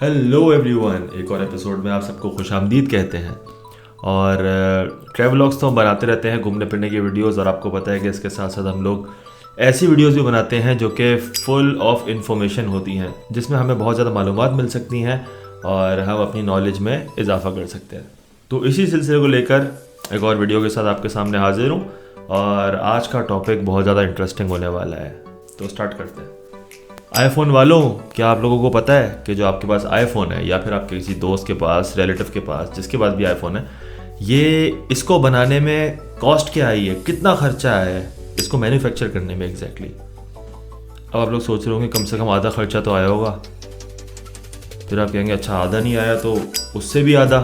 Hello everyone, एक और episode में आप सबको खुशामदीद कहते हैं। और ट्रैवलॉग्स तो हम बनाते रहते हैं, घूमने फिरने की वीडियोस, और आपको पता है कि इसके साथ साथ हम लोग ऐसी वीडियोस भी बनाते हैं जो कि फुल ऑफ इंफॉर्मेशन होती हैं, जिसमें हमें बहुत ज़्यादा मालूमात मिल सकती हैं और हम अपनी नॉलेज में इजाफा कर सकते हैं। तो इसी सिलसिले को लेकर एक और वीडियो के साथ आपके सामने हाजिर हूँ, और आज का टॉपिक बहुत ज़्यादा इंटरेस्टिंग होने वाला है। तो स्टार्ट करते हैं। आईफोन वालों, क्या आप लोगों को पता है कि जो आपके पास आईफोन है, या फिर आपके किसी दोस्त के पास, रिलेटिव के पास, जिसके पास भी आईफोन है, ये इसको बनाने में कॉस्ट क्या आई है, कितना खर्चा आया है इसको मैन्युफैक्चर करने में एग्जैक्टली। अब आप लोग सोच रहे होंगे कम से कम आधा खर्चा तो आया होगा। फिर आप कहेंगे अच्छा आधा नहीं आया तो उससे भी आधा,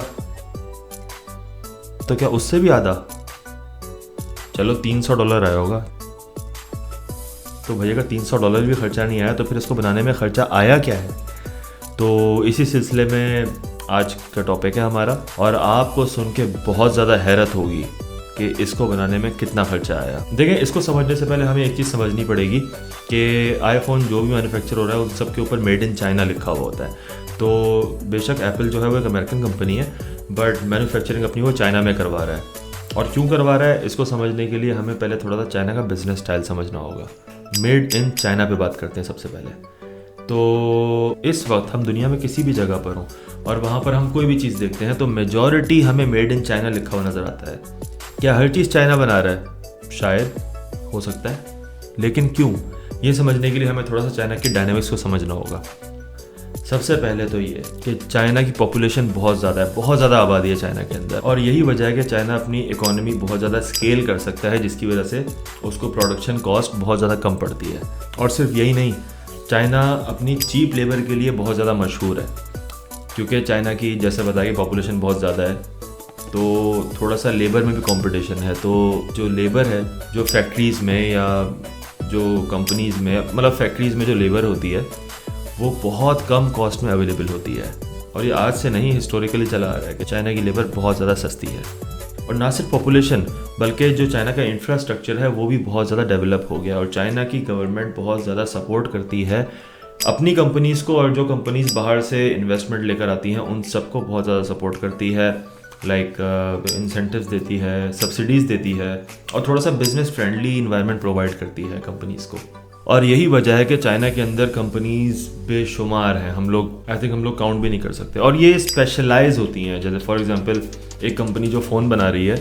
तो क्या उससे भी आधा, चलो $300 आया होगा। तो भैया का $300 भी खर्चा नहीं आया, तो फिर इसको बनाने में खर्चा आया क्या है। तो इसी सिलसिले में आज का टॉपिक है हमारा, और आपको सुन के बहुत ज़्यादा हैरत होगी कि इसको बनाने में कितना खर्चा आया। देखें, इसको समझने से पहले हमें एक चीज़ समझनी पड़ेगी कि आईफोन जो भी मैन्युफैक्चर हो रहा है उन सब के ऊपर मेड इन चाइना लिखा हुआ होता है। तो बेशक एप्पल जो है वो एक अमेरिकन कंपनी है, बट मैन्युफैक्चरिंग अपनी वो चाइना में करवा रहा है। और क्यों करवा रहा है, इसको समझने के लिए हमें पहले थोड़ा सा चाइना का बिजनेस स्टाइल समझना होगा। मेड इन चाइना पे बात करते हैं सबसे पहले। तो इस वक्त हम दुनिया में किसी भी जगह पर हों और वहाँ पर हम कोई भी चीज़ देखते हैं तो मेजॉरिटी हमें मेड इन चाइना लिखा हुआ नज़र आता है। क्या हर चीज़ चाइना बना रहा है? शायद, हो सकता है, लेकिन क्यों? ये समझने के लिए हमें थोड़ा सा चाइना की डायनामिक्स को समझना होगा। सबसे पहले तो ये कि चाइना की पॉपुलेशन बहुत ज़्यादा है, बहुत ज़्यादा आबादी है चाइना के अंदर, और यही वजह है कि चाइना अपनी इकोनॉमी बहुत ज़्यादा स्केल कर सकता है, जिसकी वजह से उसको प्रोडक्शन कॉस्ट बहुत ज़्यादा कम पड़ती है। और सिर्फ यही नहीं, चाइना अपनी चीप लेबर के लिए बहुत ज़्यादा मशहूर है, क्योंकि चाइना की जैसे बताया कि पॉपुलेशन बहुत ज़्यादा है, तो थोड़ा सा लेबर में भी कंपटीशन है। तो जो लेबर है, जो फैक्ट्रीज़ में या जो कंपनीज़ में, मतलब फैक्ट्रीज़ में जो लेबर होती है वो बहुत कम कॉस्ट में अवेलेबल होती है। और ये आज से नहीं, हिस्टोरिकली चला आ रहा है कि चाइना की लेबर बहुत ज़्यादा सस्ती है। और ना सिर्फ पॉपुलेशन, बल्कि जो चाइना का इंफ्रास्ट्रक्चर है वो भी बहुत ज़्यादा डेवलप हो गया, और चाइना की गवर्नमेंट बहुत ज़्यादा सपोर्ट करती है अपनी कंपनीज़ को, और जो कंपनीज़ बाहर से इन्वेस्टमेंट लेकर आती हैं उन सबको बहुत ज़्यादा सपोर्ट करती है। लाइक इंसेंटिव्स देती है, सब्सिडीज़ देती है, और थोड़ा सा बिजनेस फ्रेंडली इन्वायरमेंट प्रोवाइड करती है कंपनीज़ को। और यही वजह है कि चाइना के अंदर कंपनीज़ बेशुमार हैं, हम लोग काउंट भी नहीं कर सकते। और ये स्पेशलाइज होती हैं। जैसे फॉर एग्जांपल एक कंपनी जो फ़ोन बना रही है,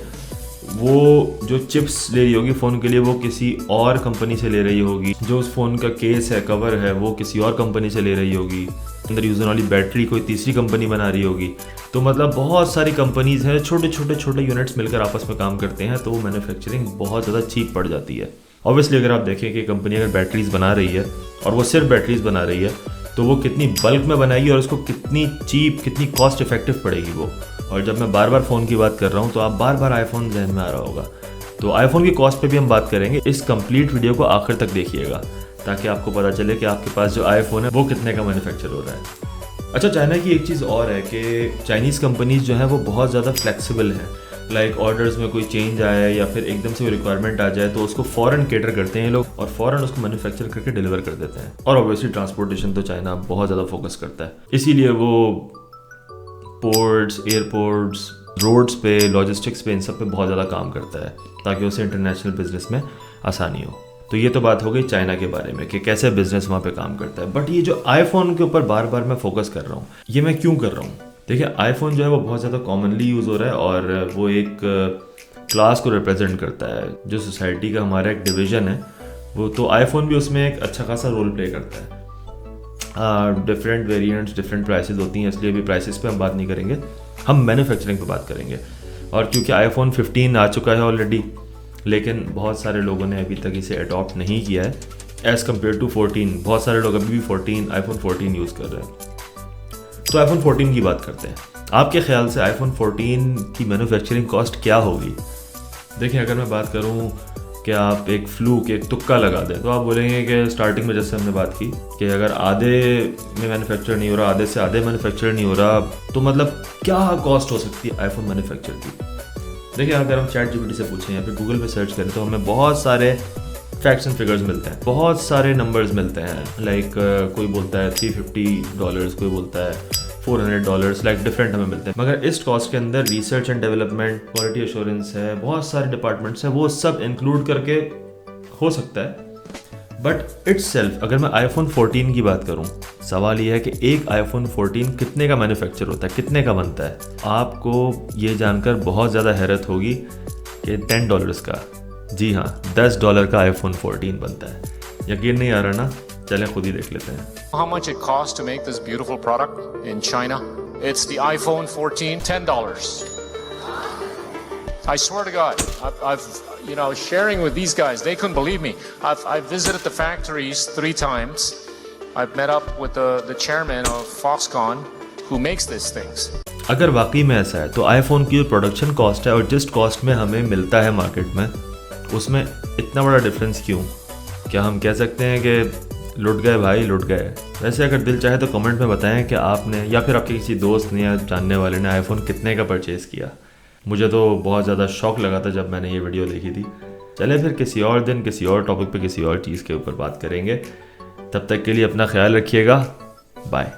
वो जो चिप्स ले रही होगी फ़ोन के लिए वो किसी और कंपनी से ले रही होगी, जो उस फ़ोन का केस है, कवर है, वो किसी और कंपनी से ले रही होगी, अंदर यूज़ होने वाली बैटरी कोई तीसरी कंपनी बना रही होगी। तो मतलब बहुत सारी कंपनीज़ हैं, छोटे यूनिट्स मिलकर आपस में काम करते हैं, तो मैन्युफैक्चरिंग बहुत ज़्यादा चीप पड़ जाती है। ऑब्वियसली अगर आप देखें कि कंपनी अगर बैटरीज़ बना रही है और वो सिर्फ बैटरीज़ बना रही है, तो वो कितनी बल्क में बनाएगी और उसको कितनी चीप, कितनी कॉस्ट इफेक्टिव पड़ेगी वो। और जब मैं बार बार फ़ोन की बात कर रहा हूँ तो आप बार बार आईफोन जहन में आ रहा होगा। तो आईफोन की कॉस्ट पे भी हम बात करेंगे। इस कंप्लीट वीडियो को आखिर तक देखिएगा ताकि आपको पता चले कि आपके पास जो आईफोन है वो कितने का मैन्युफैक्चर हो रहा है। अच्छा, चाइना की एक चीज़ और है कि चाइनीज़ कंपनीज़ जो हैं वो बहुत ज़्यादा फ्लेक्सिबल हैं। लाइक ऑर्डर्स में कोई चेंज आया या फिर एकदम से कोई रिक्वायरमेंट आ जाए तो उसको फ़ौरन केटर करते हैं ये लोग, और फ़ौरन उसको मैन्युफैक्चर करके डिलीवर कर देते हैं। और ऑब्वियसली ट्रांसपोर्टेशन तो चाइना बहुत ज़्यादा फोकस करता है, इसीलिए वो पोर्ट्स, एयरपोर्ट्स, रोड्स पे, लॉजिस्टिक्स पे, इन सब पे बहुत ज़्यादा काम करता है ताकि उसे इंटरनेशनल बिजनेस में आसानी हो। तो ये तो बात हो गई चाइना के बारे में कि कैसे बिजनेस वहाँ पे काम करता है। बट ये जो आईफोन के ऊपर बार बार मैं फोकस कर रहा हूँ, ये मैं क्यों कर रहा हूँ? देखिए, आईफोन जो है वो बहुत ज़्यादा कॉमनली यूज़ हो रहा है, और वो एक क्लास को रिप्रेजेंट करता है, जो सोसाइटी का हमारा एक डिवीज़न है वो। तो आईफोन भी उसमें एक अच्छा खासा रोल प्ले करता है। डिफरेंट वेरिएंट्स, डिफरेंट प्राइसेस होती हैं, इसलिए अभी प्राइसेस पे हम बात नहीं करेंगे, हम मैन्युफैक्चरिंग पे बात करेंगे। और क्योंकि आईफोन 15 आ चुका है ऑलरेडी, लेकिन बहुत सारे लोगों ने अभी तक इसे अडॉप्ट नहीं किया है एज़ कम्पेयर टू 14। बहुत सारे लोग अभी भी आईफोन 14 यूज़ कर रहे हैं। तो आईफोन 14 की बात करते हैं। आपके ख्याल से आईफोन 14 की मैन्युफैक्चरिंग कॉस्ट क्या होगी? देखिए, अगर मैं बात करूं कि आप एक तुक्का लगा दें, तो आप बोलेंगे कि स्टार्टिंग में जैसे हमने बात की कि अगर आधे में मैन्युफैक्चर नहीं हो रहा, आधे से आधे मैन्युफैक्चर नहीं हो रहा, तो मतलब क्या कॉस्ट हो सकती है आईफोन मैन्युफैक्चर की? देखिए, अगर हम चैट जीपीटी से पूछें या फिर गूगल पे सर्च करें तो हमें बहुत सारे फैक्ट्स एंड फिगर्स मिलते हैं, बहुत सारे नंबर्स मिलते हैं। लाइक कोई बोलता है $350, कोई बोलता है $400, लाइक डिफरेंट हमें मिलते हैं। मगर इस कॉस्ट के अंदर research and development, quality assurance है, बहुत सारे डिपार्टमेंट्स हैं, वो सब इंक्लूड करके हो सकता है। बट इट्सेल्फ अगर मैं iPhone 14 की बात करूं, सवाल ये है कि एक iPhone 14 कितने का मैन्युफैक्चर होता है, कितने का बनता है। आपको ये जानकर बहुत ज़्यादा हैरत होगी कि $10 का, जी हाँ, $10 का iPhone 14 बनता है। यकीन नहीं आ रहा ना? चलें खुद ही देख लेते हैं। How much it costs to make this beautiful product in China? It's the iPhone 14, $10. I swear to God, I've sharing with these guys, they couldn't believe me. I've visited the factories 3 times. I've met up with the chairman of Foxconn who makes these things. अगर वाकई में ऐसा है तो iPhone की जो production cost है और जिस कॉस्ट में हमें मिलता है मार्केट में, उसमें इतना बड़ा डिफरेंस क्यों? क्या हम कह सकते हैं कि लुट गए भाई, लुट गए? वैसे अगर दिल चाहे तो कमेंट में बताएं कि आपने या फिर आपके किसी दोस्त ने या जानने वाले ने आईफोन कितने का परचेज़ किया। मुझे तो बहुत ज़्यादा शौक लगा था जब मैंने ये वीडियो देखी थी। चले फिर किसी और दिन किसी और टॉपिक पे किसी और चीज़ के ऊपर बात करेंगे। तब तक के लिए अपना ख्याल रखिएगा। बाय।